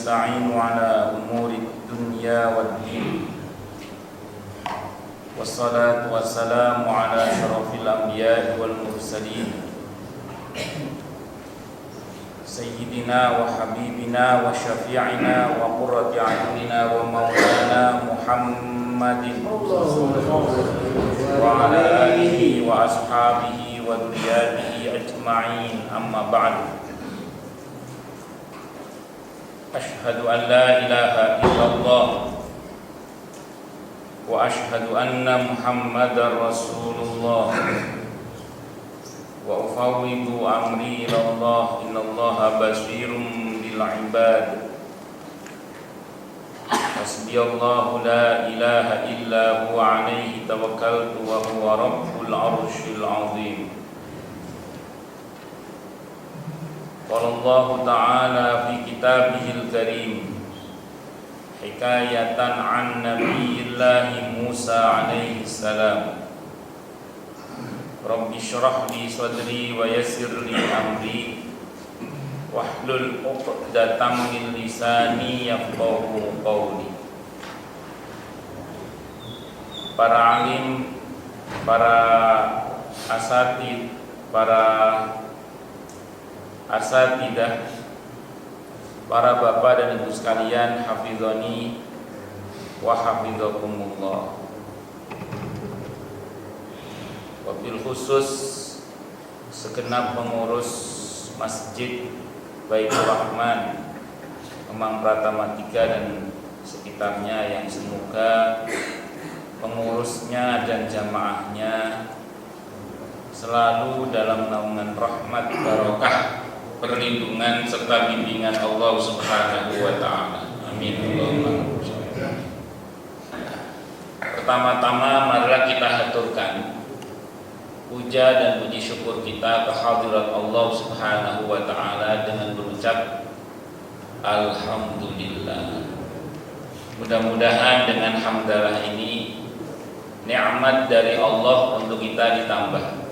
nasta'inu ala umuri dunya waddin. Wassalatu wassalamu ala asyrafil anbiya'i wal mursalin Sayyidina wa habibina wa syafi'ina wa qurrati a'yunina wa maulana Muhammadin wa ala alihi wa ashabihi wa dhurriyyatihi ajma'in, amma ba'du. Ashhadu an la ilaha illallah wa ashhadu anna Muhammadar Rasulullah wa ufawwidu amri ila Allah, innallaha basirun bil ibad. Hasbiyallahu la ilaha illa huwa alaihi tawakkaltu wa huwa rabbul arsyil azim. Qala Allah Ta'ala fi kitabihil karim hikayatan an Nabiyillahi Musa alaihi salam. Rabbi syrah li sadri wa yassir li amri wahlul 'uqdatam min lisani yafqahu qawli. Para alim, para asatid, para asatidah, para bapak dan ibu sekalian, hafizani wa hafizakumullah. Wabil khusus segenap pengurus Masjid Baitur Rahman Kemang Pratama 3 dan sekitarnya, yang semoga pengurusnya dan jamaahnya selalu dalam naungan rahmat, barokah, perlindungan serta bimbingan Allah Subhanahu wa Ta'ala. Amin. Pertama-tama marilah kita haturkan puja dan puji syukur kita ke hadirat Allah Subhanahu wa Ta'ala dengan berucap alhamdulillah. Mudah-mudahan dengan hamdalah ini nikmat dari Allah untuk kita ditambah.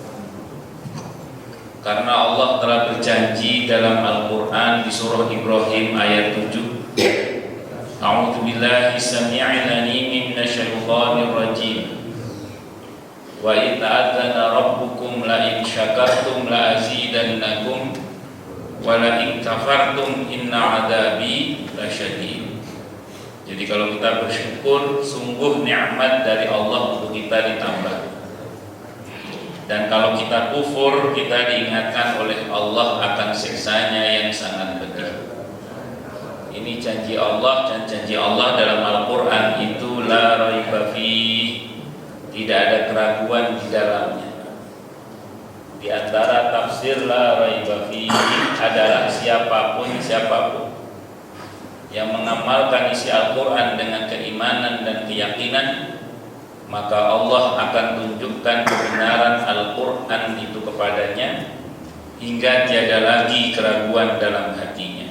Karena Allah telah berjanji dalam Al-Quran di surah Ibrahim ayat 7, A'udzu billahi samii'il 'aliim minasyaitonir rajiim. Wa idza adzana rabbukum la in syakartum la azidannakum wa la in kafartum inna 'adzabi lasyadid. Jadi kalau kita bersyukur, sungguh nikmat dari Allah untuk kita ditambah. Dan kalau kita kufur, kita diingatkan oleh Allah akan siksanya yang sangat pedih. Ini janji Allah, dan janji Allah dalam Al-Quran itu la raiba fi, tidak ada keraguan di dalamnya. Di antara tafsir la raiba fi adalah siapapun yang mengamalkan isi Al-Quran dengan keimanan dan keyakinan, maka Allah akan tunjukkan kebenaran Al-Quran itu kepadanya hingga tiada lagi keraguan dalam hatinya.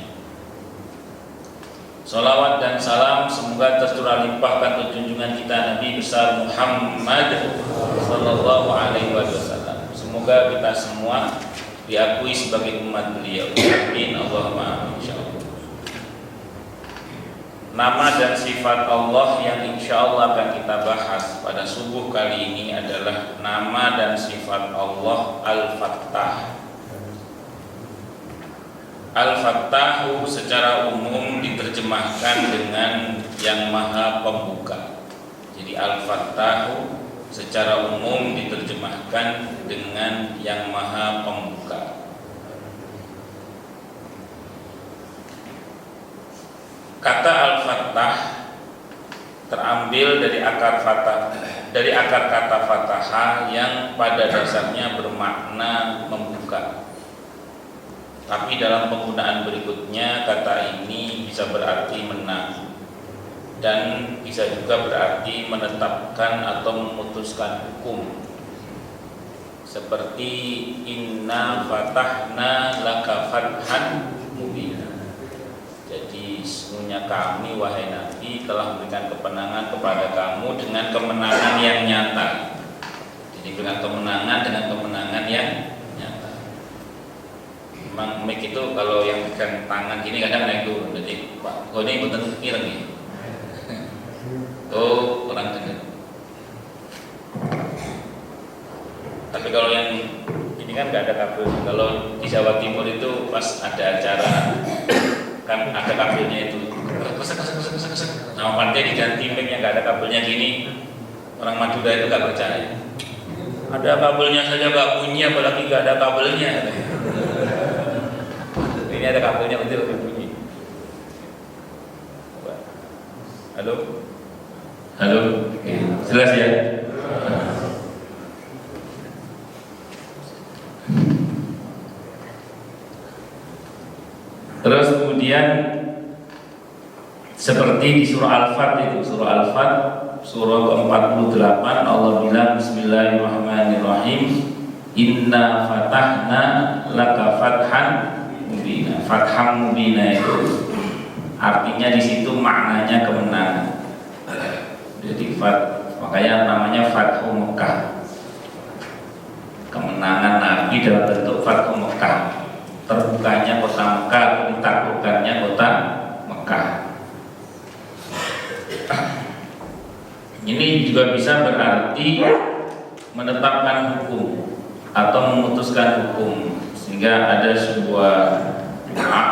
Salawat dan salam semoga tercurah limpahkan untuk junjungan kita Nabi besar Muhammad sallallahu alaihi wasallam. Semoga kita semua diakui sebagai umat beliau. Amin Allahumma amin. Insyaallah. Nama dan sifat Allah yang insya Allah akan kita bahas pada subuh kali ini adalah nama dan sifat Allah Al-Fattah. Al-Fattahu secara umum diterjemahkan dengan yang maha pembuka. Jadi Al-Fattahu secara umum diterjemahkan dengan yang maha pembuka. Kata Al-Fattah terambil dari akar kata Fataha yang pada dasarnya bermakna membuka. Tapi dalam penggunaan berikutnya kata ini bisa berarti menang dan bisa juga berarti menetapkan atau memutuskan hukum. Seperti inna fatahna laka fathan mubina. Jadi sesungguhnya kami wahai Nabi telah memberikan kemenangan kepada kamu dengan kemenangan yang nyata. Jadi dengan kemenangan yang nyata. Memang mic itu kalau yang pegang tangan gini kadang naik turun. Jadi Pak, oh ini betul ireng nih. Oh kurang dengar. Tapi kalau yang ini kan nggak ada kabel. Kalau di Jawa Timur itu pas ada acara kan ada kabelnya itu. Kesek. Nah, pantai diganti mic yang nggak ada kabelnya gini. Orang Madura itu nggak percaya. Ada kabelnya saja nggak bunyi, apalagi nggak ada kabelnya. Ini ada kabelnya betul bunyi. Halo, halo, oke. Jelas ya. Terus kemudian seperti di surah Al-Fat itu, surah Al-Fat surah ke-48 Allah bilang Bismillahirrahmanirrahim, Inna fatahna laka fathan mubina. Fatham mubina itu artinya di situ maknanya kemenangan. Jadi makanya namanya Fathu Mekah. Kemenangan Nabi dalam bentuk Fathu Mekah. Terbukanya kota Mekah, ditaklukkannya kota Mekah. Ini juga bisa berarti menetapkan hukum atau memutuskan hukum, sehingga ada sebuah doa,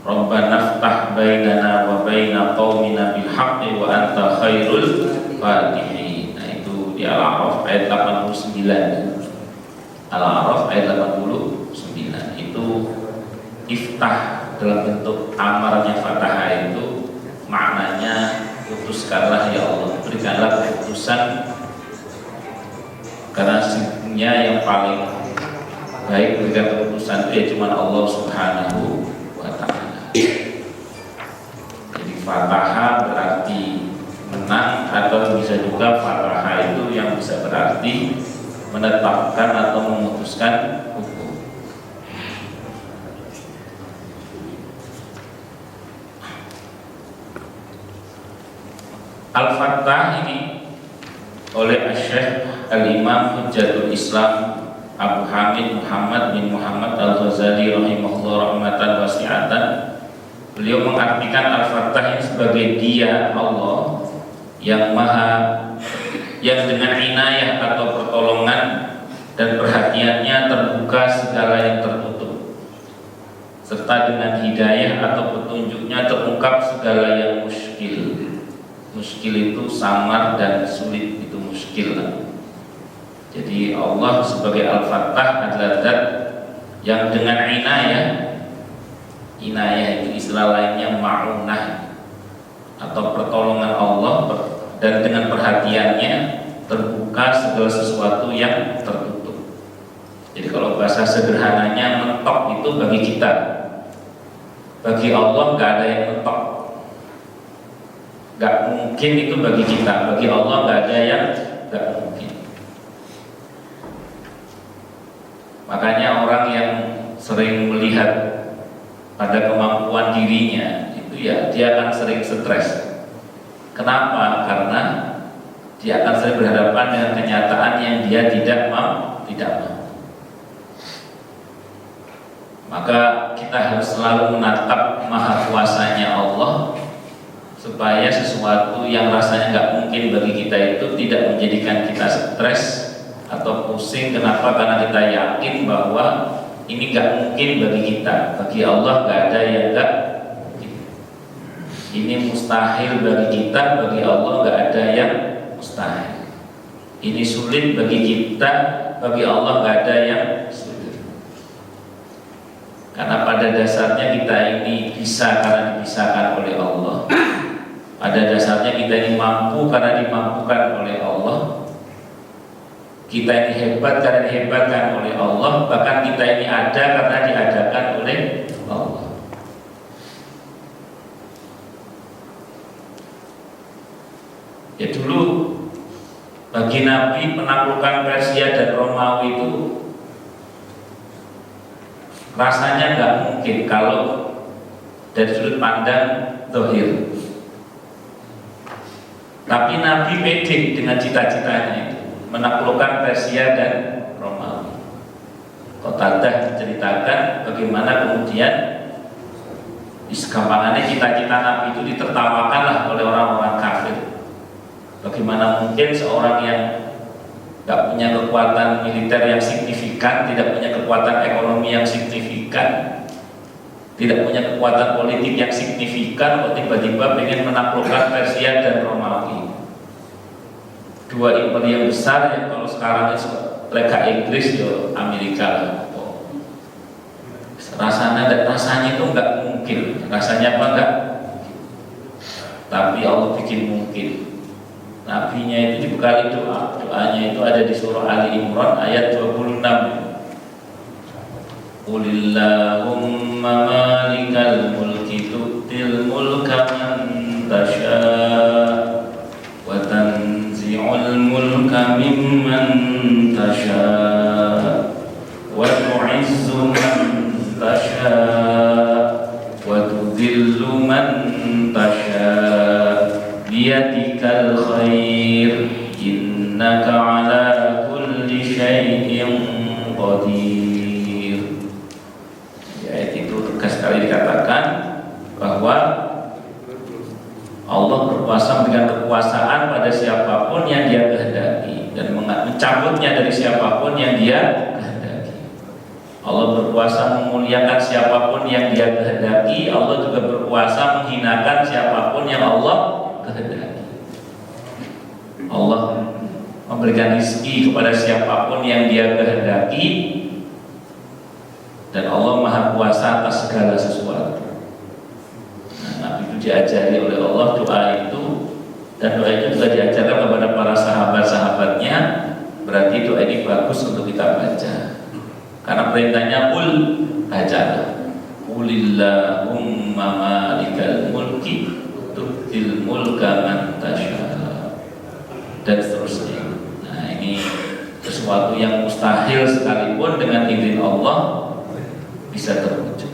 Rabbana ftah bainana wa baina qaumina bil haqqi wa anta khairul fatihin. Nah itu di Al-A'raf ayat 89. Al-A'raf ayat 89 itu iftah dalam bentuk amarnya fatahah itu maknanya putuskanlah ya Allah, berikanlah keputusan, karena sesungguhnya yang paling baik berikan keputusan itu ya cuma Allah Subhanahu wa ta'ala. Jadi fatahah berarti menang, atau bisa juga fatahah itu yang bisa berarti menetapkan atau memutuskan hukum. Al-Fattah ini oleh Syekh Al-Imam Hujjatul Islam Abu Hamid Muhammad bin Muhammad Al-Ghazali rahimahullah rahmatan wasi'atan. Beliau mengartikan Al-Fattah ini sebagai Dia Allah yang dengan inayah atau pertolongan dan perhatiannya terbuka segala yang tertutup, serta dengan hidayah atau petunjuknya terungkap segala yang muskil. Muskil itu samar dan sulit, itu muskil. Jadi Allah sebagai Al-Fattah adalah zat yang dengan inayah itu istilah lainnya ma'unah atau pertolongan Allah, dan dengan perhatiannya terbuka segala sesuatu yang tertutup. Jadi kalau bahasa sederhananya mentok itu bagi kita, bagi Allah nggak ada yang mentok. Gak mungkin itu bagi kita, bagi Allah gak ada yang gak mungkin. Makanya orang yang sering melihat pada kemampuan dirinya itu ya dia akan sering stres. Kenapa? Karena dia akan sering berhadapan dengan kenyataan yang dia tidak mau. Maka kita harus selalu menatap maha kuasanya Allah, supaya sesuatu yang rasanya nggak mungkin bagi kita itu tidak menjadikan kita stres atau pusing. Kenapa? Karena kita yakin bahwa ini nggak mungkin bagi kita, bagi Allah nggak ada yang nggak mungkin. Ini mustahil bagi kita, bagi Allah nggak ada yang mustahil. Ini sulit bagi kita, bagi Allah nggak ada yang sulit. Karena pada dasarnya kita ini bisa karena dipisahkan oleh Allah. Pada dasarnya kita ini mampu karena dimampukan oleh Allah. Kita ini hebat karena dihebatkan oleh Allah. Bahkan kita ini ada karena diadakan oleh Allah. Ya dulu bagi Nabi penaklukan Persia dan Romawi itu rasanya nggak mungkin kalau dari sudut pandang zahir. Tapi Nabi pede dengan cita-citanya itu, menaklukkan Persia dan Romawi. Qatadah menceritakan bagaimana kemudian gampangannya cita-cita Nabi itu ditertawakanlah oleh orang-orang kafir. Bagaimana mungkin seorang yang tidak punya kekuatan militer yang signifikan, tidak punya kekuatan ekonomi yang signifikan, tidak punya kekuatan politik yang signifikan, kok tiba-tiba ingin menaklukkan Persia dan Romawi, dua imperium besar yang kalau sekarang itu lega Inggris yo Amerika. Rasanya itu nggak mungkin. Rasanya apa enggak? Tapi Allah bikin mungkin. Nabinya itu dibekali doa. Doanya itu ada di surah Ali Imran ayat 26. Qulillahumma malikal mulki tu'til mulka man tasha' wa tanzi'ul mulka mimman tasha' wa tu'izzu man tasha' wa tudhillu man tasha' biyadikal khair innaka ala kulli syai'in qadir. Ayat itu tegas sekali dikatakan bahwa Allah berkuasa dengan kekuasaan pada siapapun yang Dia kehendaki dan mencabutnya dari siapapun yang Dia kehendaki. Allah berkuasa memuliakan siapapun yang Dia kehendaki. Allah juga berkuasa menghinakan siapapun yang Allah kehendaki. Allah memberikan rezeki kepada siapapun yang Dia kehendaki, dan Allah Maha Kuasa atas segala sesuatu. Nah, Nabi itu diajari oleh Allah doa itu, dan doa itu juga diajarkan kepada para sahabat-sahabatnya. Berarti doa ini bagus untuk kita baca, karena perintahnya qul, bacalah. Qulillahumma malikal mulki tu'til mulka man tasha', dan seterusnya. Nah, ini sesuatu yang mustahil sekalipun dengan izin Allah bisa terwujud.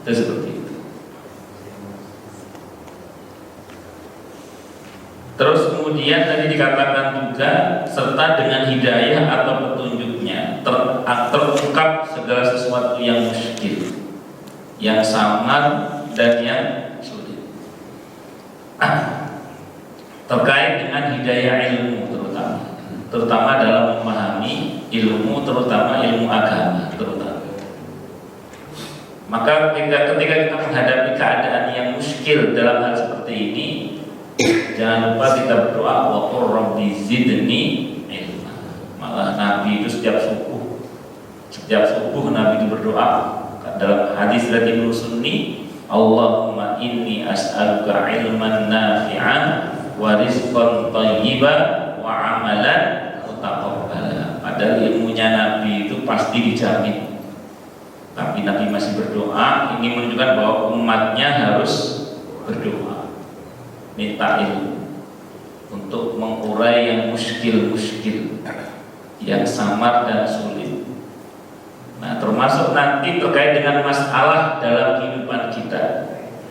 Itu seperti itu. Terus kemudian tadi dikatakan juga serta dengan hidayah atau petunjuknya terungkap segala sesuatu yang muskil, yang samar dan yang sulit. Terkait dengan hidayah ilmu terutama dalam memahami ilmu, terutama ilmu agama terutama. Maka ketika kita menghadapi keadaan yang muskil dalam hal seperti ini, jangan lupa kita berdoa wa qur rabbi zidni ilma. Malah Nabi itu setiap subuh Nabi itu berdoa dalam hadis dari Ibnu Sunni, Allahumma inni as'aluka ilman nafi'an wa rizqan thayyiban wa amalan mutaqabbala. Padahal ilmunya Nabi itu pasti dijamin, tapi Nabi masih berdoa. Ini menunjukkan bahwa umatnya harus berdoa, minta ilmu untuk mengurai yang muskil-muskil, yang samar dan sulit. Nah, termasuk nanti terkait dengan masalah dalam kehidupan kita,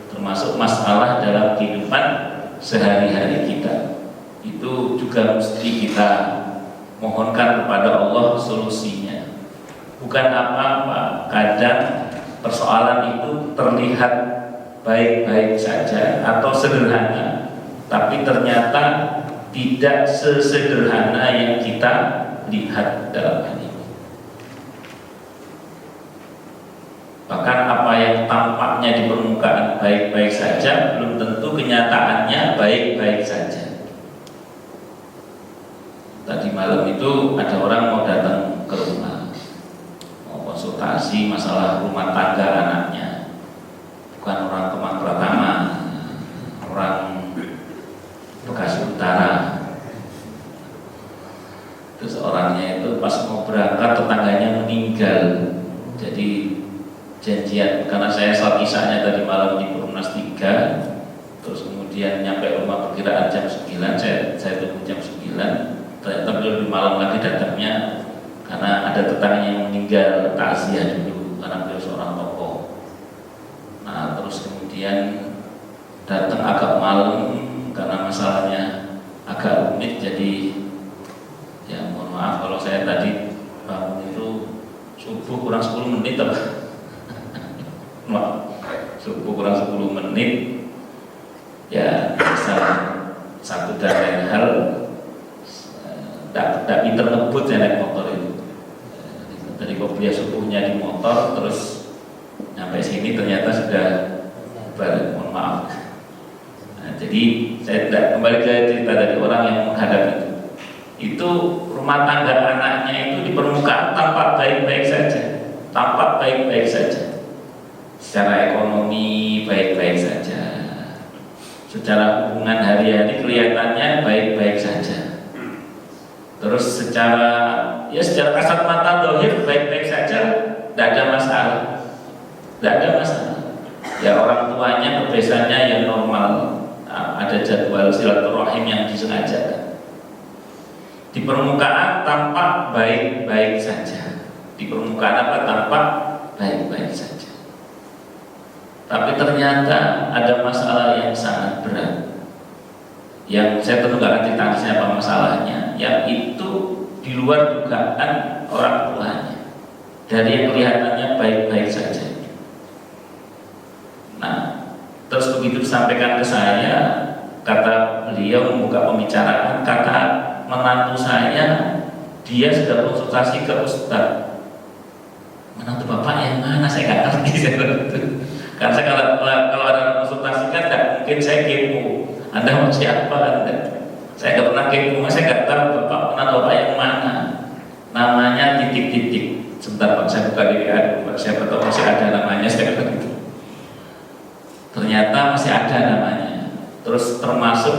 termasuk masalah dalam kehidupan sehari-hari kita, itu juga mesti kita mohonkan kepada Allah solusinya. Bukan apa-apa, kadang persoalan itu terlihat baik-baik saja atau sederhana, tapi ternyata tidak sesederhana yang kita lihat dalam hal ini. Bahkan apa yang tampaknya di permukaan baik-baik saja belum tentu kenyataannya baik-baik saja. Tadi malam itu ada orang mau datang ke rumah, mau konsultasi masalah rumah tangga anaknya. Bukan orang Kemang Pratama, orang Bekasi Utara. Terus orangnya itu pas mau berangkat tetangganya meninggal. Jadi janjian, karena saya saat isanya tadi malam di Perumnas 3, terus kemudian nyampe rumah perkiraan jam 9, saya tunggu jam 9, ternyata beliau lebih malam lagi datangnya karena ada tetangganya yang meninggal, takziah dulu karena beliau seorang tokoh. Nah, terus kemudian datang agak malam karena masalahnya agak rumit, jadi ya mohon maaf kalau saya tadi bangun itu 10 menit apa? Subuh kurang 10 menit ya bisa satu dan lain hal. Tidak pinter ngebut saya naik motor itu. Dari kopiah subuhnya di motor terus sampai sini ternyata sudah balik, mohon maaf. Nah, jadi saya tidak kembali ke cerita dari orang yang menghadap itu rumah tangga anaknya itu di permukaan tampak baik-baik saja, tampak baik-baik saja. Secara ekonomi baik-baik saja, secara hubungan hari-hari kelihatannya baik-baik saja. Terus secara kasat mata dohir baik-baik saja, tidak ada masalah, tidak ada masalah. Ya orang tuanya kebiasaannya yang normal, ada jadwal silaturahim yang disengajakan. Di permukaan tampak baik-baik saja, di permukaan apa tampak baik-baik saja. Tapi ternyata ada masalah yang sangat berat. Yang saya tentu nggak akan cerita apa masalahnya, yang itu di luar dugaan orang tuanya. Dari yang kelihatannya baik-baik saja. Nah, terus begitu disampaikan ke saya, kata beliau membuka pembicaraan, kata menantu saya, dia sudah konsultasi ke ustaz. Menantu bapak yang mana? Saya nggak ngerti saya itu. Karena kalau ada konsultasi kan tidak mungkin saya kepo. Anda mau siapa Anda? Saya nggak pernah kepo, saya nggak tahu bapak menantu bapak yang mana. Namanya titik-titik. Sebentar Pak, saya buka di WA, siapa tahu masih ada namanya. Saya kata gitu. Ternyata masih ada namanya. Terus termasuk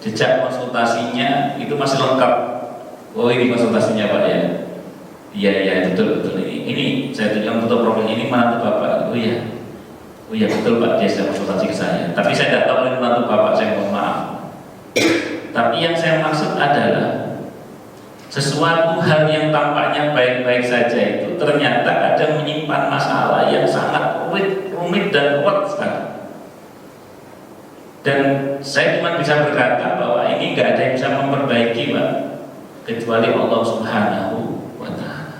jejak konsultasinya itu masih lengkap. Oh ini konsultasinya Pak ya? Iya betul ini saya tunjukkan foto profil ini menantu bapak. Oh iya betul Pak, dia sudah konsultasi ke saya. Tapi saya tidak tahu ini menantu bapak, saya mohon maaf. Tapi yang saya maksud adalah sesuatu hal yang tampaknya baik-baik saja itu ternyata ada menyimpan masalah yang sangat rumit dan kuat sekali. Dan saya cuma bisa berkata bahwa ini nggak ada yang bisa memperbaiki Pak, kecuali Allah Subhanahu wa Ta'ala.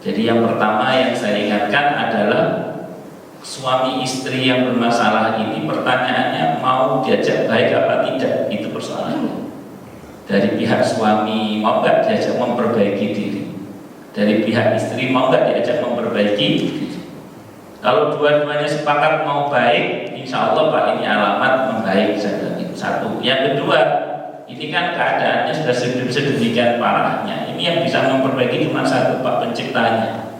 Jadi yang pertama yang saya ingatkan adalah suami istri yang bermasalah ini pertanyaannya mau diajak baik apa tidak, itu persoalannya. Dari pihak suami mau nggak diajak memperbaiki diri, dari pihak istri mau nggak diajak memperbaiki diri. Kalau dua-duanya sepakat mau baik, insya Allah Pak ini alamat membaik saja. Itu satu. Yang kedua, ini kan keadaannya sudah sedemikian parahnya. Ini yang bisa memperbaiki cuma satu Pak, penciptanya,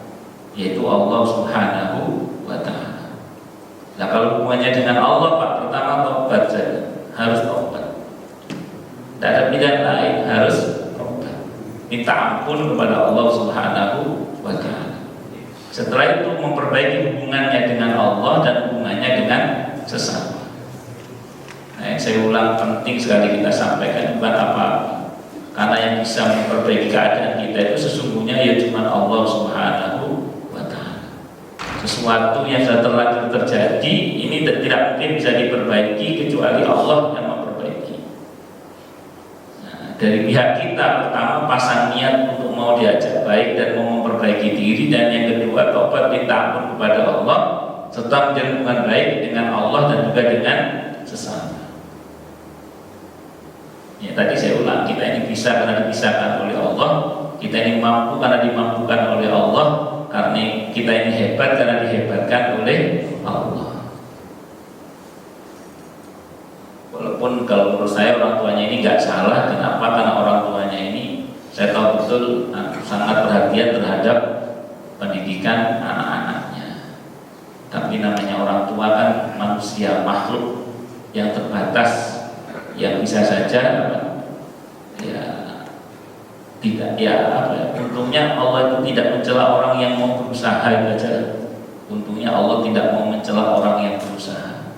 yaitu Allah Subhanahu wa Ta'ala. Nah kalau hubungannya dengan Allah Pak, pertama tobat saja, harus tobat. Tidak ada pilihan lain, harus tobat. Minta ampun kepada Allah Subhanahu wa Ta'ala. Setelah itu memperbaiki hubungannya dengan Allah dan hubungannya dengan sesama. Nah, saya ulang, penting sekali kita sampaikan bukan apa-apa. Karena yang bisa memperbaiki keadaan kita itu sesungguhnya ya cuma Allah Subhanahu wa Ta'ala. Sesuatu yang sudah terlanjur terjadi ini tidak mungkin bisa diperbaiki kecuali Allah yang memperbaiki. Nah, dari pihak kita pertama pasang niat untuk mau diajak baik dan mau memperbaiki diri, dan yang kedua tobat minta ampun kepada Allah serta menjalin hubungan baik dengan Allah dan juga dengan sesama. Ya tadi saya ulang, kita ini bisa karena dipisahkan oleh Allah, kita ini mampu karena dimampukan oleh Allah, karena kita ini hebat karena dihebatkan oleh Allah. Walaupun kalau menurut saya orang tuanya ini nggak salah, kenapa? Karena orang tuanya ini saya tahu betul sangat perhatian terhadap pendidikan anak-anaknya. Tapi namanya orang tua kan manusia, makhluk yang terbatas, yang bisa saja untungnya Allah itu tidak mencela orang yang mau berusaha saja. Untungnya Allah tidak mau mencela orang yang berusaha.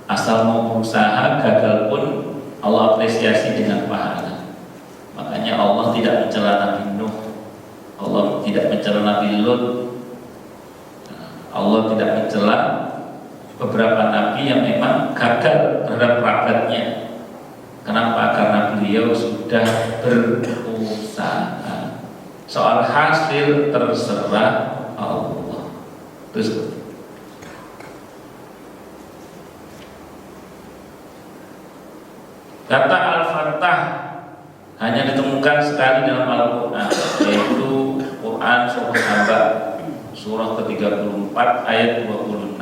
Asal mau berusaha, gagal pun Allah apresiasi dengan pahala. Makanya Allah tidak mencela Nabi Nuh, Allah tidak mencela Nabi Lut, Allah tidak mencela beberapa nabi yang memang gagal terhadap kerabatnya. Kenapa? Karena beliau sudah berusaha. Soal hasil terserah Kata Al-Fattah hanya ditemukan sekali dalam Al-Quran, yaitu Quran surah Saba, surah ke-34 ayat 26.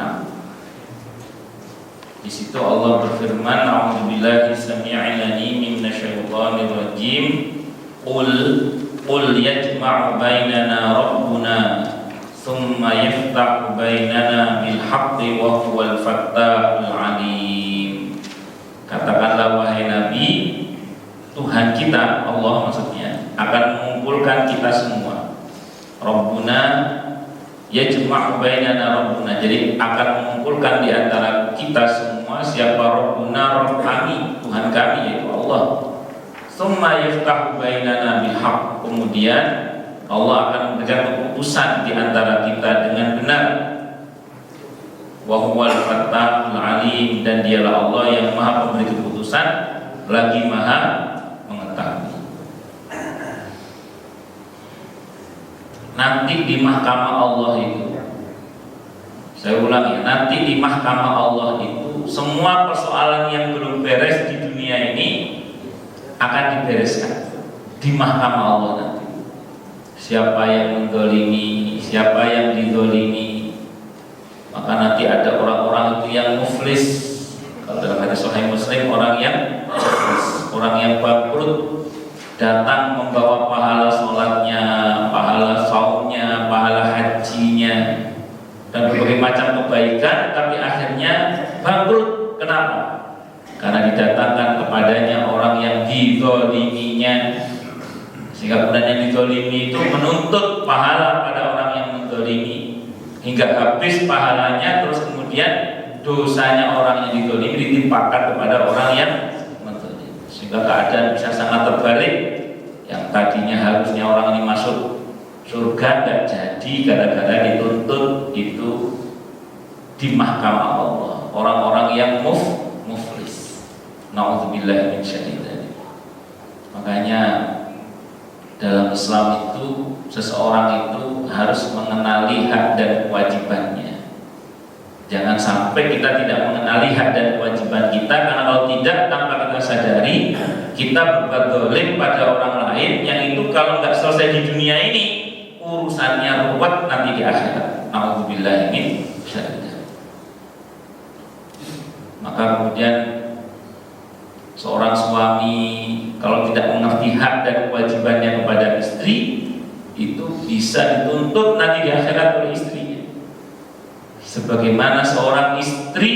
Di situ Allah berfirman, "A'udzubillahi samii'il 'aliim minasyaitonir rajim. Qul yajma'u bainana rabbuna tsumma yaftahu bainana bil haqqi wa huwal fattahul 'aliim." Katakanlah wahai Nabi, Tuhan kita, Allah maksudnya, akan mengumpulkan kita semua. Rabbuna yajma'u bainana rabbuna, jadi akan mengumpulkan di antara kita semua. Siapa Rabbuna? Rabb kami, Tuhan kami, yaitu Allah. Tsumma yaftahu bainana bil haqq, kemudian Allah akan memberikan keputusan di antara kita dengan benar. Wa huwal fattahul alim, dan dialah Allah yang maha pemberi keputusan lagi maha mengetahui. Nanti di mahkamah Allah itu, saya ulangi, nanti di mahkamah Allah itu semua persoalan yang belum beres di dunia ini akan dibereskan di mahkamah Allah nanti. Siapa yang mendolimi, siapa yang didolimi, maka nanti ada orang-orang itu yang muflis. Kalau dalam hadis Sahih Muslim, orang yang muflis, orang yang bangkrut, datang membawa pahala sholatnya, pahala saumnya, pahala hajinya, dan berbagai macam kebaikan, tapi akhirnya bangkrut. Kenapa? Karena didatangkan kepadanya orang yang dizoliminya, sehingga kemudian yang dizolimi itu menuntut pahala pada orang yang menzolimi hingga habis pahalanya, terus kemudian dosanya orang yang dizolimi ditimpakan kepada orang yang menzolimi, sehingga keadaan bisa sangat terbalik. Yang tadinya harusnya orang ini masuk surga nggak jadi gara-gara dituntut itu di mahkamah Allah orang-orang yang muflis. Na'udzubillahi min syarri dzalik. Makanya dalam Islam itu seseorang itu harus mengenali hak dan kewajibannya. Jangan sampai kita tidak mengenali hak dan kewajiban kita, karena kalau tidak, tanpa kita sadari kita berbuat zalim pada orang lain, yang itu kalau nggak selesai di dunia ini urusannya ruwet nanti di akhirat. Na'udzubillahi min syarri dzalik. Maka kemudian seorang suami kalau tidak mengerti hak dan kewajibannya kepada istri, itu bisa dituntut nanti di akhirat oleh istrinya. Sebagaimana seorang istri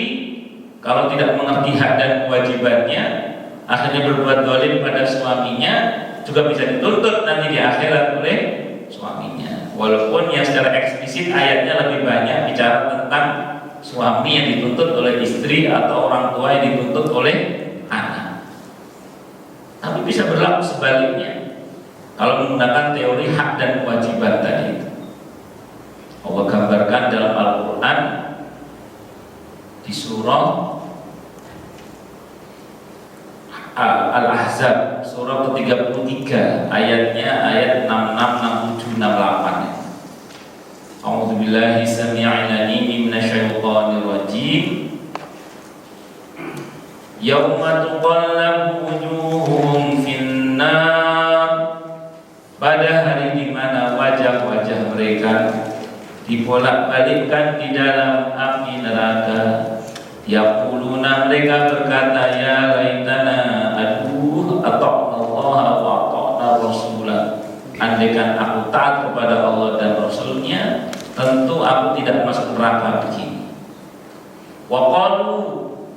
kalau tidak mengerti hak dan kewajibannya, akhirnya berbuat zalim pada suaminya, juga bisa dituntut nanti di akhirat oleh suaminya. Walaupun yang secara eksplisit ayatnya lebih banyak bicara tentang suami yang dituntut oleh istri atau orang tua yang dituntut oleh anak. Tapi bisa berlaku sebaliknya kalau menggunakan teori hak dan kewajiban tadi itu. Allah gambarkan dalam Al-Quran di surah Al-Ahzab, surah ke-33, ayatnya ayat 66, 67, 68. A'udzubillahi samii'il 'aliim minasyaitonir rajiim. Yauma tuqallabu wujuhuhum finnar, pada hari di mana wajah-wajah mereka dibolak-balikkan di dalam api neraka. Yaquluna, mereka berkata, ya laitana, aduh, ata'na Allah wa ata'na Rasulah. Andaikan aku taat kepada Allah dan Rasulnya, tentu aku tidak masuk neraka begini. Wa qalu,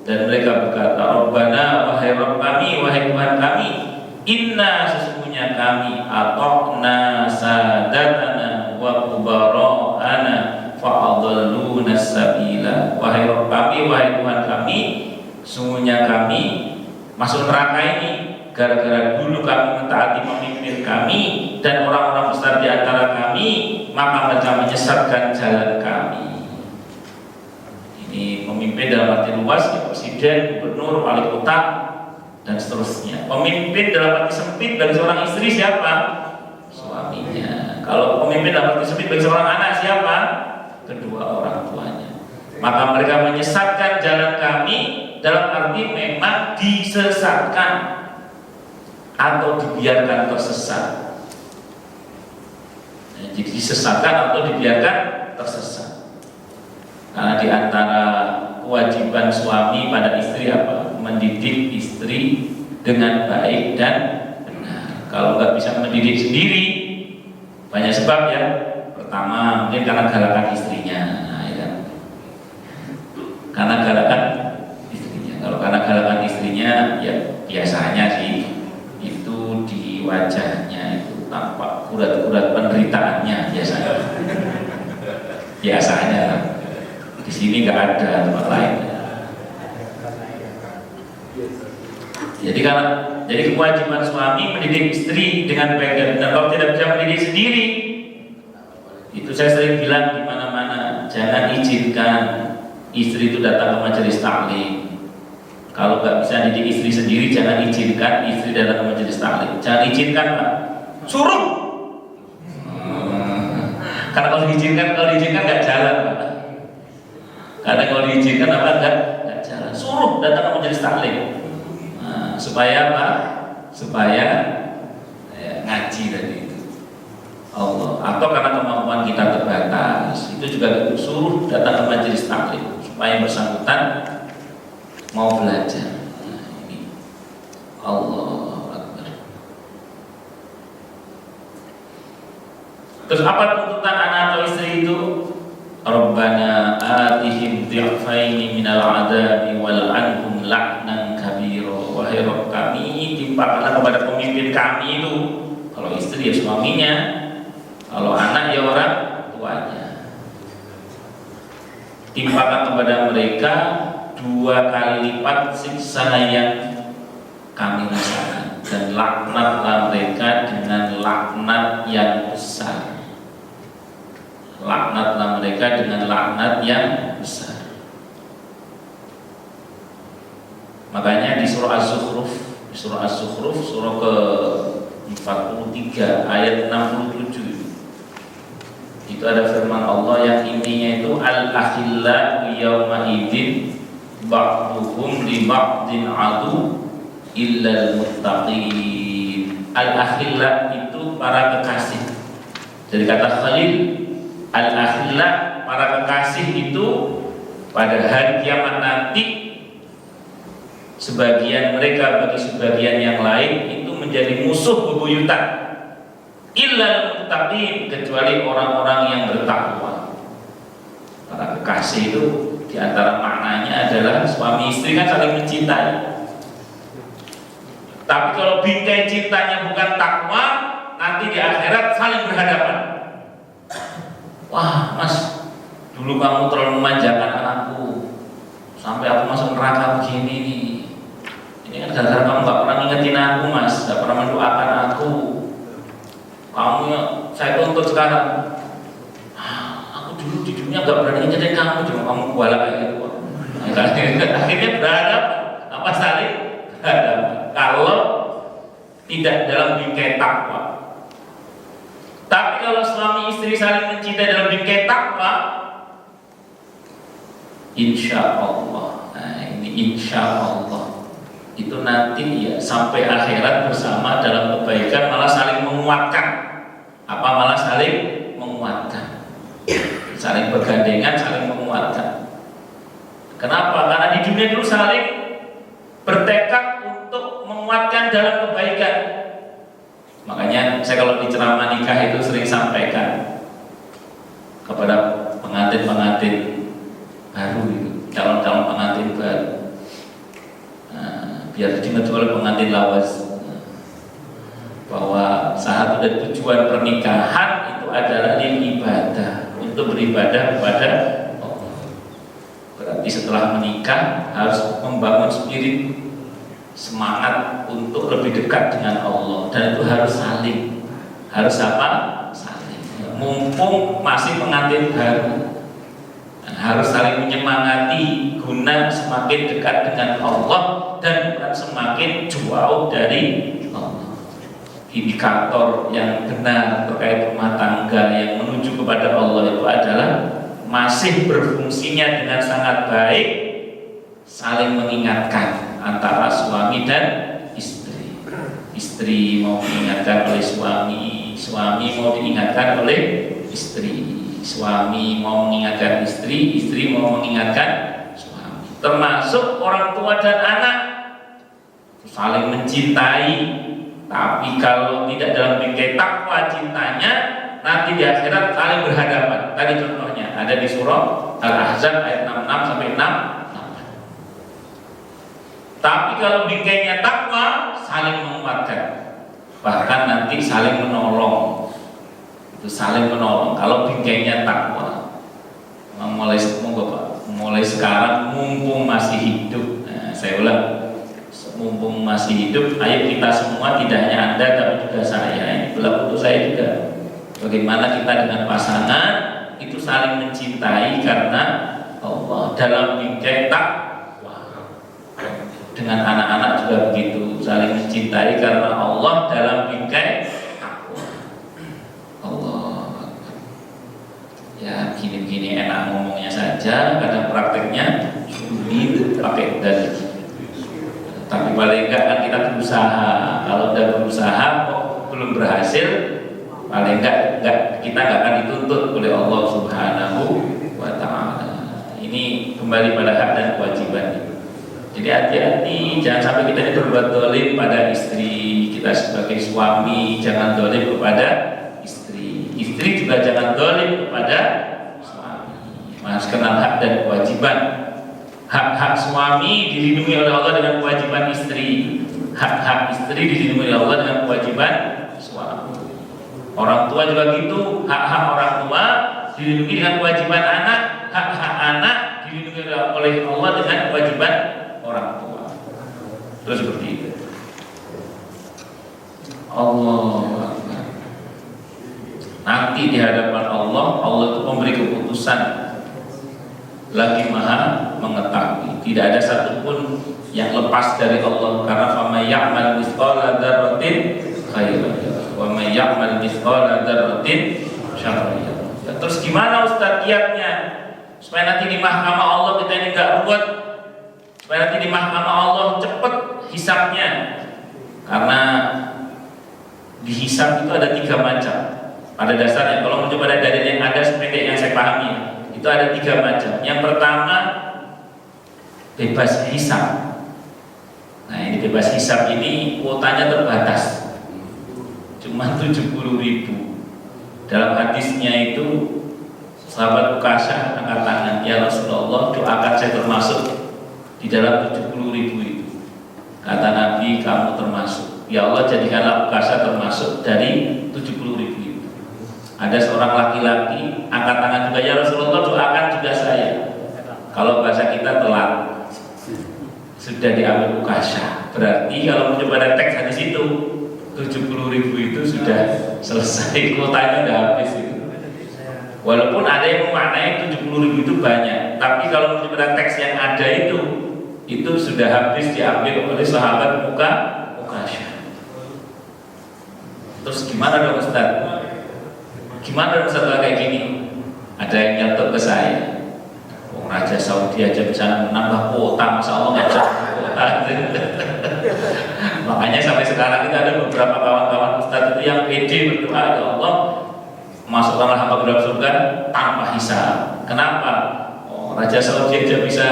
dan mereka berkata, Rabbana, wahai Rabb kami, wahai Tuhan kami, inna, sesungguhnya kami, ata'na sadatana wa kubara'ana fa'adalluna sabila. Wahai Rabb kami, wahai Tuhan kami, sesungguhnya kami masuk neraka ini gara-gara dulu kami mentaati pemimpin kami dan orang-orang besar di antara kami, maka mereka menyesatkan jalan kami. Ini pemimpin dalam arti luas, presiden, gubernur, wali kota, dan seterusnya. Pemimpin dalam arti sempit bagi seorang istri siapa? Suaminya. Kalau pemimpin dalam arti sempit bagi seorang anak siapa? Kedua orang tuanya. Maka mereka menyesatkan jalan kami, dalam arti memang disesatkan disesatkan atau dibiarkan tersesat. Jadi disesatkan atau dibiarkan tersesat. Karena di antara kewajiban suami pada istri apa? Mendidik istri dengan baik dan benar. Kalau nggak bisa mendidik sendiri, banyak sebab ya. Pertama mungkin karena galakan istrinya, karena galakan istrinya. Kalau karena galakan istrinya, ya biasanya sih itu di wajahnya itu tampak urat-urat penderitaannya biasanya. Biasanya di sini nggak ada tempat lain. Jadi kewajiban suami mendidik istri dengan baik dan benar. Kalau tidak bisa mendidik sendiri, itu saya sering bilang di mana-mana, jangan izinkan istri itu datang ke majelis taklim. Kalau nggak bisa didik istri sendiri, jangan izinkan istri datang ke majelis taklim. Jangan izinkan, Pak. Suruh. Karena kalau diizinkan nggak jalan, Pak. Karena kalau diizinkan apa nggak jalan. Suruh datang ke majelis taklim. Supaya apa? Supaya ngaji tadi itu Allah. Atau karena kemampuan kita terbatas, itu juga suruh datang ke majelis taklim supaya bersangkutan mau belajar. Ini Allah Akbar. Terus apa tuntutan anak atau istri itu? Rabbana atihim dhi'faini minal adabi wal anhum la'nan kabira. Wahai Rabb kami, timpakanlah kepada pemimpin kami itu, kalau istri ya suaminya, kalau anak ya orang tuanya, timpakan kepada mereka 2 kali lipat siksa yang kami rasakan, dan laknatlah mereka dengan laknat yang besar. Laknatlah mereka dengan laknat yang besar. Makanya di surah Az-Zukhruf, surah ke-43 ayat 67 itu ada firman Allah yang intinya itu al-akhillau yawma idzin ba'duhum li ba'din adu illal muttaqin. Al-akhilla itu para kekasih. Dari kata khalil, al-akhilla para kekasih itu pada hari kiamat nanti sebagian mereka bagi sebagian yang lain itu menjadi musuh bebuyutan. Illal muttaqin, kecuali orang-orang yang bertakwa. Para kekasih itu diantara maknanya adalah suami istri kan saling mencintai. Tapi kalau bingkai cintanya bukan takwa, nanti di akhirat saling berhadapan. Wah mas, dulu kamu terlalu memanjakan anakku sampai aku masuk neraka begini nih. Ini kan gara-gara kamu gak pernah ngingetin aku mas, gak pernah mendoakan aku. Kamu saya tuntut sekarang. Aku dulu di dunia gak berani ngingetin kamu, cuma kamu kuala kayak gitu. Akhirnya berhadapan, apa saling berhadapan. Kalau tidak dalam bingkai takwa. Tapi kalau suami istri saling mencintai dalam bingkai takwa, insya Allah. Nah ini insya Allah itu nanti ya sampai akhirat bersama dalam kebaikan, malah saling menguatkan. Apa malah saling menguatkan? Saling bergandengan, saling menguatkan. Kenapa? Karena di dunia dulu saling bertekad untuk menguatkan dalam kebaikan. Makanya saya kalau di ceramah nikah itu sering sampaikan kepada pengantin-pengantin baru itu, calon-calon pengantin baru, biar dimengerti oleh pengantin lawas, bahwa salah satu dari tujuan pernikahan itu adalah ibadah, untuk beribadah kepada Allah. Berarti setelah menikah harus membangun spirit semangat untuk lebih dekat dengan Allah, dan itu harus saling, harus apa? Saling. Mumpung masih pengantin baru, harus saling menyemangati guna semakin dekat dengan Allah dan bukan semakin jauh dari Allah. Indikator yang benar terkait rumah tangga yang menuju kepada Allah itu adalah masih berfungsinya dengan sangat baik, saling mengingatkan antara suami dan istri. Istri mau diingatkan oleh suami, suami mau diingatkan oleh istri, suami mau mengingatkan istri, istri mau mengingatkan suami. Termasuk orang tua dan anak saling mencintai, tapi kalau tidak dalam bingkai takwa cintanya, nanti di akhirat saling berhadapan. Tadi contohnya ada di surah Al-Ahzab ayat 66 sampai 68. Tapi kalau bingkainya takwa, saling menguatkan, bahkan nanti saling menolong. Itu saling menolong. Kalau bingkainya takwa, mulai sekarang mumpung masih hidup. Nah, saya ulang, mumpung masih hidup, ayo kita semua, tidak hanya Anda tapi juga saya, ini berlaku untuk saya juga. Bagaimana kita dengan pasangan itu saling mencintai karena Allah dalam bingkai takwa. Dengan anak-anak juga begitu, saling mencintai karena Allah dalam bingkai takwa. Allah. Ya gini-gini enak ngomongnya saja, kadang prakteknya sulit pakai dalil. Tapi paling enggak kan kita berusaha. Kalau udah berusaha kok belum berhasil, paling enggak kita enggak akan dituntut oleh Allah Subhanahu wa ta'ala. Ini kembali pada hak dan kewajiban. Jadi hati-hati, jangan sampai kita ini berbuat dolim pada istri. Kita sebagai suami jangan dolim kepada istri. Istri juga jangan dolim kepada suami. Harus kenal hak dan kewajiban. Hak-hak suami dilindungi oleh Allah dengan kewajiban istri. Hak-hak istri dilindungi oleh Allah dengan kewajiban suami. Orang tua juga gitu, hak-hak orang tua dilindungi dengan kewajiban anak. Hak-hak anak dilindungi oleh Allah dengan kewajiban orang tua. Terus seperti itu. Allah. Nanti di hadapan Allah, Allah itu memberi keputusan, lagi maha mengetahui. Tidak ada satupun yang lepas dari Allah. Karena faman ya'mal mithqala dzarratin khairan yarah, wa man ya'mal mithqala dzarratin syarran yarah. Terus gimana Ustaz kiatnya supaya nanti di mahkamah Allah kita ini enggak ruwet, supaya nanti di mahkamah Allah cepat hisabnya? Karena di hisab itu ada 3 macam. Pada dasarnya kalau mencoba dari yang ada sependek yang saya pahami, itu ada 3 macam. Yang pertama bebas hisab. Nah ini bebas hisab ini kuotanya terbatas, cuma 70.000. Dalam hadisnya itu sahabat Ukasha angkat tangan, ya Rasulullah doakan saya termasuk di dalam 70.000 itu. Kata Nabi, kamu termasuk. Ya Allah jadikanlah Ukasha termasuk dari 70.000 itu. Ada seorang laki-laki angkat tangan juga, ya Rasulullah doakan juga saya. Kalau bahasa kita telat, sudah diambil Ukasha. Berarti kalau mencoba ada teks hadis itu 70.000 itu sudah selesai, kuotanya sudah habis itu. Walaupun ada yang memaknai 70.000 itu banyak, tapi kalau mencoba ada teks yang ada itu sudah habis diambil oleh sahabat Ukasha. Terus gimana dong Ustaz? Gimana dong Ustaz kayak gini? Ada yang nyatuk ke saya, Raja Saudi aja bisa menambah kuota, masa Allah nggak bisa kuota. Makanya sampai sekarang kita ada beberapa kawan-kawan Ustaz itu yang pede berdoa, ya Allah masukkanlah hamba ke dalam surga tanpa hisab. Kenapa? Raja Saudi aja bisa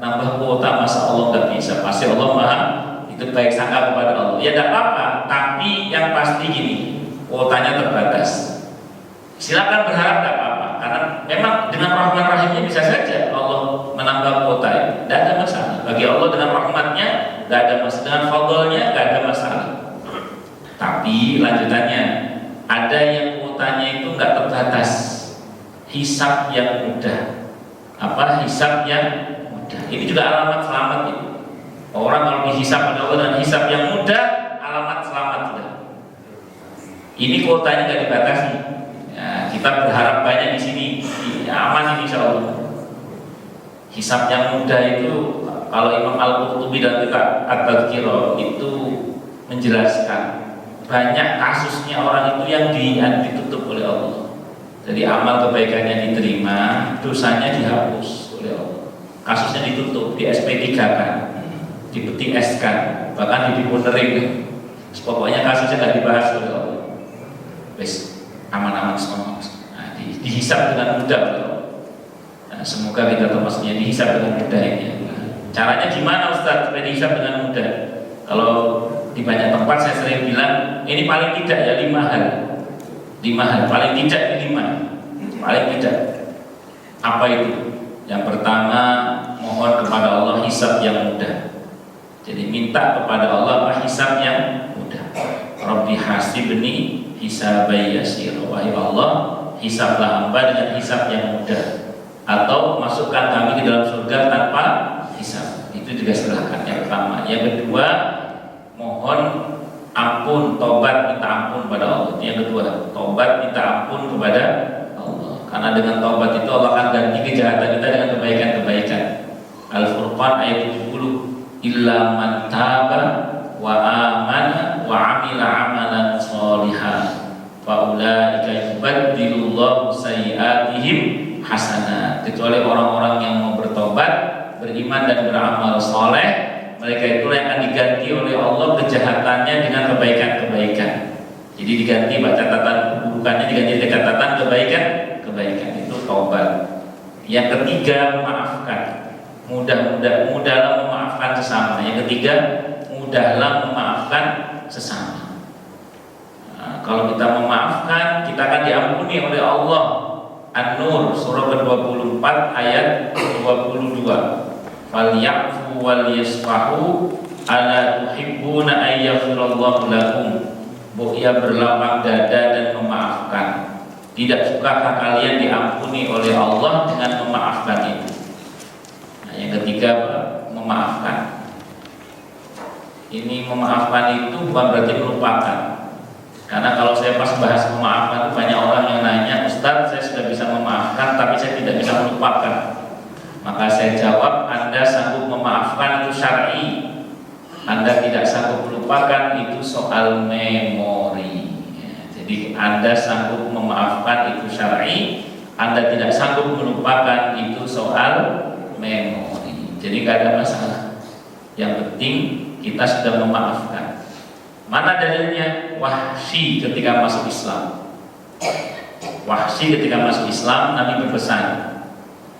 nambah kuota, masa Allah nggak bisa? Pasti Allah maha itu baik sangka kepada Allah. Ya tidak apa-apa, tapi yang pasti gini, kuotanya terbatas. Silakan berharap, tidak apa-apa, karena memang dengan rahmat rahimnya bisa saja Allah menambah kuota itu, tidak ada masalah. Bagi Allah dengan rahmatnya tidak ada masalah, dengan fadlnya tidak ada masalah. Tapi lanjutannya ada yang kuotanya itu nggak terbatas, hisab yang mudah. Apa hisab yang mudah? Ini juga alamat selamat itu. Orang kalau dihisab oleh Allah dengan hisab yang mudah, alamat selamat sudah. Ini kuotanya nggak dibatasi. Ya, kita berharap banyak di sini, aman ini insya Allah. Hisab yang mudah itu kalau Imam Al-Qurtubi dalam kitab At-Tadhkirah itu menjelaskan banyak kasusnya orang itu yang ditutup oleh Allah. Jadi amal kebaikannya diterima, dosanya dihapus oleh Allah. Kasusnya ditutup, di SP3 kan. dipeti eskan, bahkan dipunering. Pokoknya kasusnya nggak dibahas oleh Allah. Wes aman-aman semua. Nah, dihisab dengan mudah. Nah, semoga kita termasuknya dihisab dengan mudah ini. Nah, caranya gimana Ustaz supaya dihisab dengan mudah? Kalau di banyak tempat saya sering bilang ini paling tidak ya 5 hal. 5 hal, paling tidak 5. Paling tidak. Apa itu? Yang pertama, mohon kepada Allah hisab yang mudah. Jadi minta kepada Allah hisab yang mudah. Rabbi hasibni hisaban yasir. Wahai Allah, hisablah hamba dengan hisab yang mudah. Atau masukkan kami ke dalam surga tanpa hisab. Itu juga silahkan. Yang pertama. Yang kedua, mohon ampun, tobat, minta ampun kepada Allah. Itu yang kedua. Tobat, minta ampun kepada Allah. Karena dengan tobat itu Allah akan ganti kejahatan kita dengan kebaikan-kebaikan. Al-Furqan ayat 70. Illa man taba wa amana wa amila amalan sholihan fa ulaika yubaddilullahu sayyi'atihim hasanat. Kecuali orang-orang yang mau bertobat, beriman dan beramal soleh, mereka itu yang akan diganti oleh Allah kejahatannya dengan kebaikan-kebaikan. Jadi diganti catatan keburukannya diganti dengan catatan kebaikan. Itu taubat. Yang ketiga, memaafkan. Mudahlah memaafkan sesama. Yang ketiga, mudahlah memaafkan sesama. Nah, kalau kita memaafkan, kita akan diampuni oleh Allah. An-Nur surah ke-24 ayat 22. Falyafu wal yasfahu ala tuhibbuna ay yaghfirallahu lakum. Ia berlapang dada dan memaafkan. Tidak sukakah kalian diampuni oleh Allah dengan memaafkan itu? Nah, yang ketiga, memaafkan. Ini memaafkan itu bukan berarti melupakan. Karena kalau saya pas bahas memaafkan, banyak orang yang nanya, Ustaz, saya sudah bisa memaafkan, tapi saya tidak bisa melupakan. Maka saya jawab, Anda sanggup memaafkan itu syar'i. Anda tidak sanggup melupakan itu soal memori. Jadi Anda sanggup memaafkan itu syar'i, Anda tidak sanggup melupakan itu soal memori. Jadi tidak ada masalah. Yang penting kita sudah memaafkan. Mana dalilnya? Wahsy ketika masuk Islam. Wahsy ketika masuk Islam, Nabi berpesan,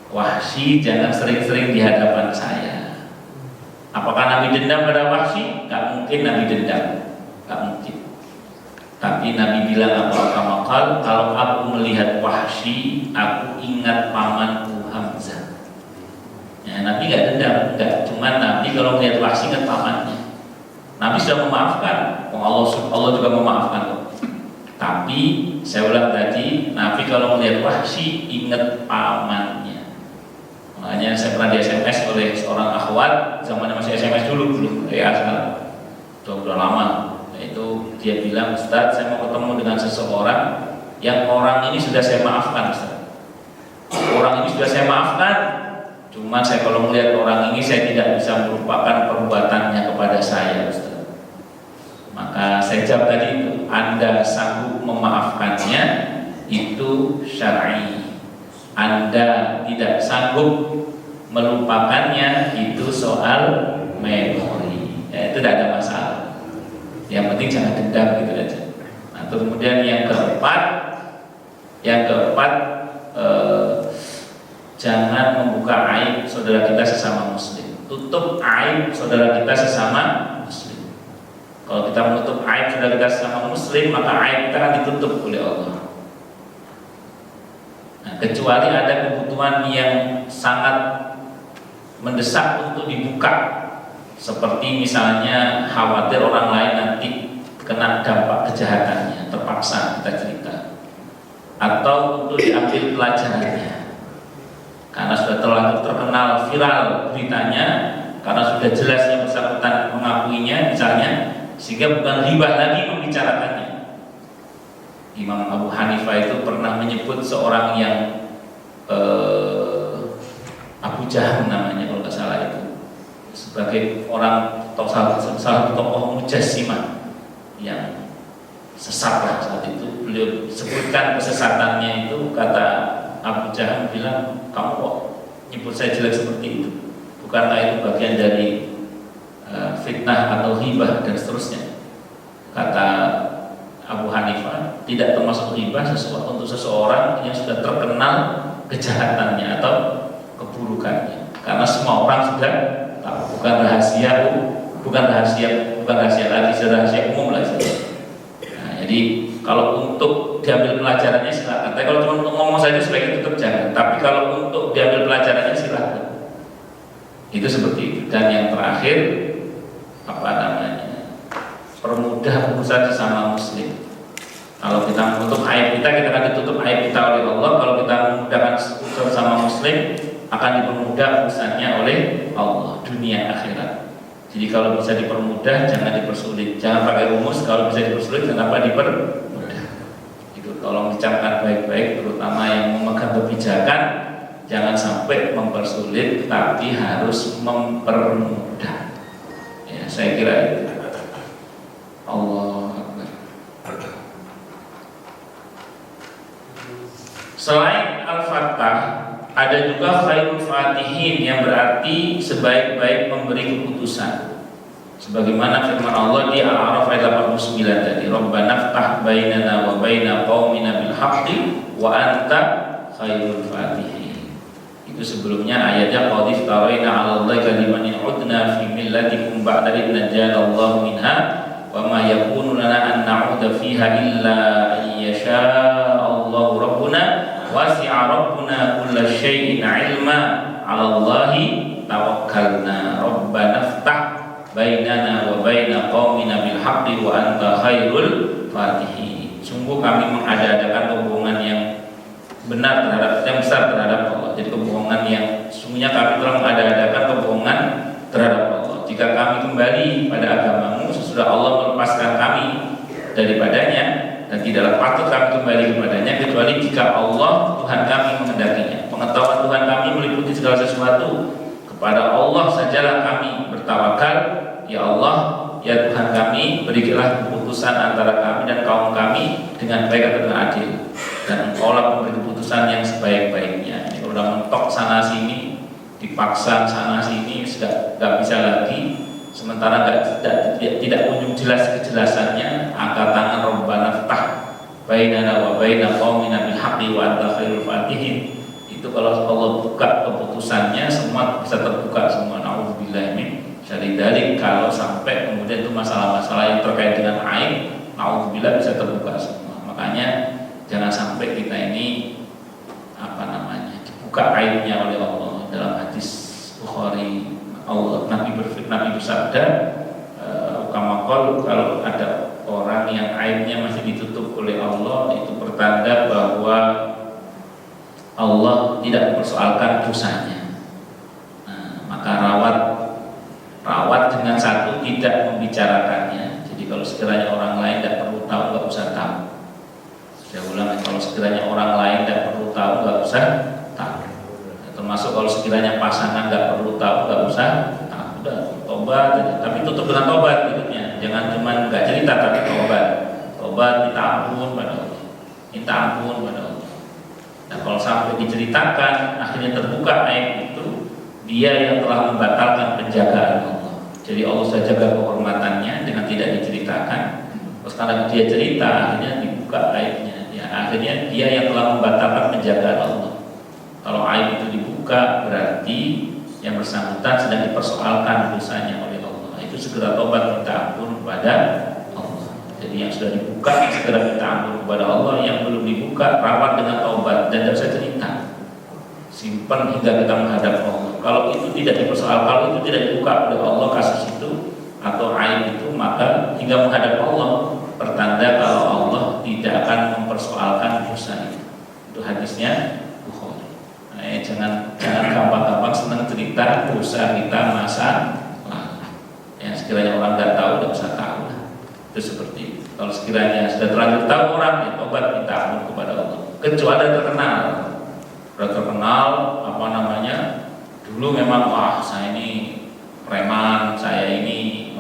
Wahsy jangan sering-sering di hadapan saya. Apakah Nabi dendam pada Wahsy? Gak mungkin Nabi dendam. Gak mungkin. Tapi Nabi bilang apa kalau aku melihat Wahsy, aku ingat pamanku Hamzah. Ya, Nabi gak dendam, enggak. Cuma Nabi kalau melihat Wahsy ingat pamannya. Nabi sudah memaafkan. Allah juga memaafkan. Tapi saya ulang tadi, Nabi kalau melihat Wahsy ingat pamannya. Makanya saya pernah di SMS oleh seorang akhwat, zamannya masih SMS dulu belum WA sekarang. Sudah lama. Itu dia bilang, Ustaz, saya mau ketemu dengan seseorang yang orang ini sudah saya maafkan, Ustaz. Orang ini sudah saya maafkan, cuma saya kalau melihat orang ini saya tidak bisa melupakan perbuatannya kepada saya, Ustaz. Maka saya jawab tadi itu, Anda sanggup memaafkannya, itu syar'i. Anda tidak sanggup melupakannya, itu soal memori. Ya, itu tidak ada masalah. Yang penting jangan dendam gitu aja. Nah, kemudian yang keempat, jangan membuka aib saudara kita sesama muslim. Tutup aib saudara kita sesama muslim. Kalau kita menutup aib saudara kita sesama muslim, maka aib kita akan ditutup oleh Allah. Nah, kecuali ada kebutuhan yang sangat mendesak untuk dibuka. Seperti misalnya khawatir orang lain nanti kena dampak kejahatannya, terpaksa kita cerita, atau untuk diambil pelajarannya karena sudah terlalu terkenal viral beritanya, karena sudah jelas yang bersangkutan mengakuinya misalnya, sehingga bukan ribah lagi membicarakannya. Imam Abu Hanifah itu pernah menyebut seorang yang Abu Jaham namanya kalau nggak salah itu, sebagai orang atau salah satu tokoh mujassimah yang sesat lah saat itu. Beliau sebutkan kesesatannya itu, kata Abu Jaham bilang, kamu kok nyebut saya jelek seperti itu? Bukankah itu bagian dari fitnah atau ghibah dan seterusnya. Kata Abu Hanifah, tidak termasuk ghibah sesuatu untuk seseorang yang sudah terkenal kejahatannya atau keburukannya, karena semua orang sudah tahu, bukan rahasia lagi, sudah rahasia umum lagi. Nah, jadi kalau untuk diambil pelajarannya silakan. Tapi kalau cuma untuk ngomong saja sebaiknya tetap jangan. Tapi kalau untuk diambil pelajarannya silakan. Itu seperti itu. Dan yang terakhir permudah urusan sesama muslim. Kalau kita menutup aib kita akan ditutup aib kita oleh Allah. Kalau kita memudahkan urusan sama muslim, akan dipermudah urusannya oleh Allah, dunia akhirat. Jadi kalau bisa dipermudah, jangan dipersulit. Jangan pakai rumus. Kalau bisa dipersulit, kenapa dipermudah? Itu tolong dicamkan baik-baik, terutama yang memegang kebijakan. Jangan sampai mempersulit, tapi harus mempermudah. Ya, saya kira itu. Allah Akbar. Selain Al-Fatah, ada juga khairul fatihin yang berarti sebaik-baik memberi keputusan. Sebagaimana firman Allah di Al-A'raf ayat 89 tadi, Rabbana ftah bainana wa baina qaumina bil haqqi wa anta khairul fatihin. Itu sebelumnya ayatnya qad iftaraina 'ala Allahi kaliman udna fi millatikum ba'da id najjana Allah minha wa ma yakunu lana an na'uda fiha illa an yasha Allahu rabbuna wasi'a rabbuna kulla syai'in 'ilma 'ala Allahi tawakkalna rabbana ftah bainana wa baina qaumina bil haqqi wa anta khairul fatihin. Sungguh kami mengada-adakan kebohongan yang benar terhadap, yang besar terhadap Allah. Jadi kebohongan yang sungguhnya kami telah mengada-adakan kebohongan terhadap Allah. Jika kami kembali pada agamamu sesudah Allah melepaskan kami daripadanya, dan tidaklah patut kami kembali kepadanya kecuali jika Allah Tuhan kami menghendakinya. Pengetahuan Tuhan kami meliputi segala sesuatu. Kepada Allah sajalah kami bertawakal. Ya Allah, ya Tuhan kami, berikanlah keputusan antara kami dan kaum kami dengan baik atau dengan adil. Dan Engkaulah pemberi keputusan yang sebaik-baiknya. Ini udah mentok sana sini, dipaksa sana sini, sudah nggak bisa lagi. Sementara tidak kunjung jelas kejelasannya. Angkat tangan, Rabbana ftah bainana wa baina qaumina bil haqqi wa anta khairul fatihin. Itu kalau Allah buka keputusannya, semua bisa terbuka semua. Nauzubillah min syarri dzalik. Kalau sampai kemudian itu masalah-masalah yang terkait dengan aib, nauzubillah, bisa terbuka semua. Makanya jangan sampai kita ini dibuka aibnya oleh Allah. Dalam hadis Bukhari, Nabi bersabda, kalau ada orang yang aibnya masih ditutup oleh Allah, itu pertanda bahwa Allah tidak mempersoalkan dosanya. Maka rawat dengan satu, tidak membicarakannya. Jadi kalau sekiranya orang lain tidak perlu tahu, nggak usah tahu. Saya ulang, kalau sekiranya orang lain tidak perlu tahu, nggak usah tahu. Termasuk kalau sekiranya pasangan nggak perlu tahu, nggak usah tahu. Udah tobat, tapi tutup dengan tobat hidupnya. Jangan cuma nggak cerita tapi tobat. Tobat, minta ampun pada Allah, minta ampun pada Allah. Nah, kalau sampai diceritakan, akhirnya terbuka aib itu, dia yang telah membatalkan penjagaan Allah. Jadi Allah sudah jaga kehormatannya dengan tidak diceritakan. Terus karena dia cerita, akhirnya dibuka aibnya. Ya, akhirnya dia yang telah membatalkan penjagaan Allah. Kalau aib itu dibuka, berarti yang bersangkutan sedang dipersoalkan dosanya oleh Allah. Itu segera tobat, minta ampun kepada Allah. Jadi yang sudah dibuka segera minta ampun kepada Allah. Yang belum dibuka rawat dengan taubat dan tidak usah cerita, simpan hingga kita menghadap Allah. Kalau itu tidak dipersoalkan, kalau itu tidak dibuka oleh Allah kasus itu atau aib itu, maka hingga menghadap Allah pertanda kalau Allah tidak akan mempersoalkan dosa itu. Itu hadisnya Bukhari. Jangan gampang-gampang senang cerita dosa kita masa lalu. Yang sekiranya orang tidak tahu, tidak usah tahu. Itu seperti itu. Kalau sekiranya sudah terlanjur tahu orang, ya tobat, minta ampun kepada Allah. Kecuali terkenal, dulu memang saya ini preman, saya ini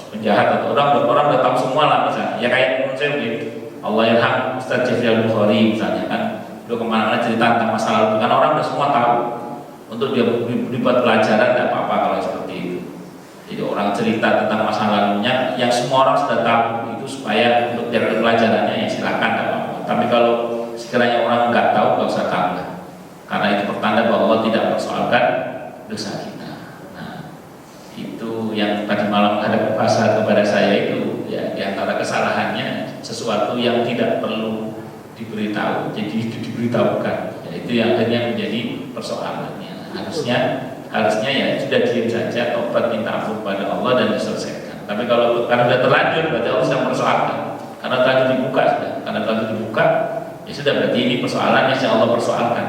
penjahat, atau orang udah tahu semua lah misalnya. Ya kayak menurut saya Allah yarham Ustaz Jafri Al-Bukhari misalnya kan, dulu kemana-mana cerita tentang masa lalu, kan orang udah semua tahu. Untuk dia dibuat pelajaran tidak apa-apa kalau seperti itu. Jadi orang orang cerita tentang masa lalunya yang semua orang sudah tahu itu supaya untuk diambil pelajarannya ya silakan tidak apa-apa. Tapi kalau sekiranya orang nggak tahu nggak usah tahu lah. Karena itu pertanda bahwa Allah tidak mempersoalkan dosa kita. Nah, itu yang tadi malam ada pasal kepada saya itu ya diantara kesalahannya sesuatu yang tidak perlu diberitahu jadi itu diberitahukan. Ya, itu yang akhirnya menjadi persoalannya. Harusnya ya sudah diam saja, tobat minta ampun pada Allah dan diselesaikan. Tapi kalau karena sudah terlanjur berarti Allah sedang mempersoalkan. Karena terlanjur dibuka sudah, karena terlanjur dibuka ya sudah berarti ini persoalannya yang Allah persoalkan.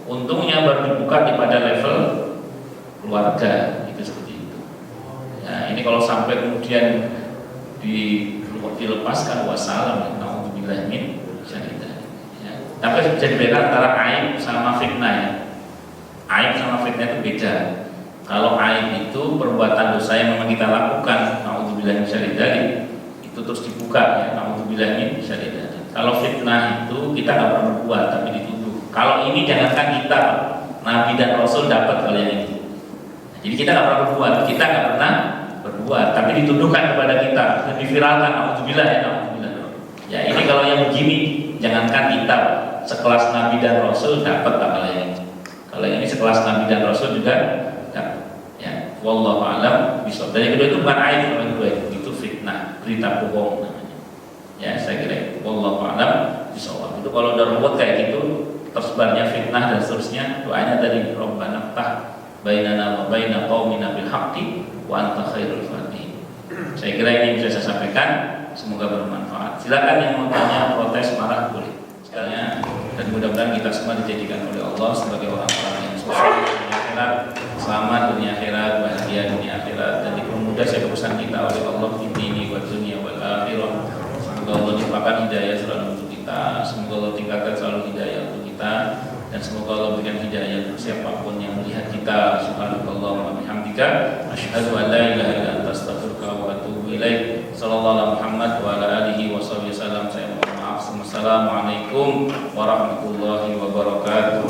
Untungnya baru dibuka pada level keluarga itu seperti itu. Ya, ini kalau sampai kemudian dilepaskan wassalam, naudzubillah min syaitan. Ya. Tapi bisa dibedakan antara aib sama fitnah ya. Aib sama fitnah itu beda. Kalau aib itu perbuatan dosa yang memang kita lakukan, naudzubillah min syaitan, itu terus dibuka ya, naudzubillah min syaitan. Kalau fitnah itu kita nggak pernah berbuat tapi dituduh. Kalau ini jangankan kita, Nabi dan Rasul dapat kalian itu. Jadi kita nggak pernah berbuat, kita nggak pernah berbuat, tapi dituduhkan kepada kita, dan diviralkan, naudzubillah ya, naudzubillah. Ya ini kalau yang begini, jangankan kita, sekelas Nabi dan Rasul dapat kalian itu. Kalau ini sekelas Nabi dan Rasul juga dapat. Ya, wallahu a'lam bishawab. Dan yang kedua itu bukan aib, yang kedua itu fitnah, berita bohong namanya. Ya saya kira itu. Wallahu a'lam bishawab. Itu kalau udah ruwet kayak gitu, tersebarnya fitnah dan seterusnya, doanya tadi Rabbana ftah bainana wa baina qaumina bil haqqi wa anta khairul fatihin. Saya kira ini bisa saya sampaikan, semoga bermanfaat. Silakan yang mau tanya, protes, marah boleh. Sekalian dan mudah-mudahan kita semua dijadikan oleh Allah sebagai orang-orang yang sukses dunia akhirat, selamat dunia akhirat, bahagia dunia akhirat, dan dipermudah urusan kita oleh Allah di dini wa dunia wal akhirah. Semoga Allah limpahkan hidayah selalu untuk kita, semoga Allah tingkatkan selalu hidayah untuk kita, dan semoga Allah berikan hidayah untuk siapapun yang melihat kita. Subhanallah wa bihamdika asyhadu an la ilaha illa anta astaghfiruka wa atubu ilaik. Sallallahu alaihi Muhammad wa ala alihi washabihi wasallam. Saya mohon maaf. Assalamualaikum warahmatullahi wabarakatuh.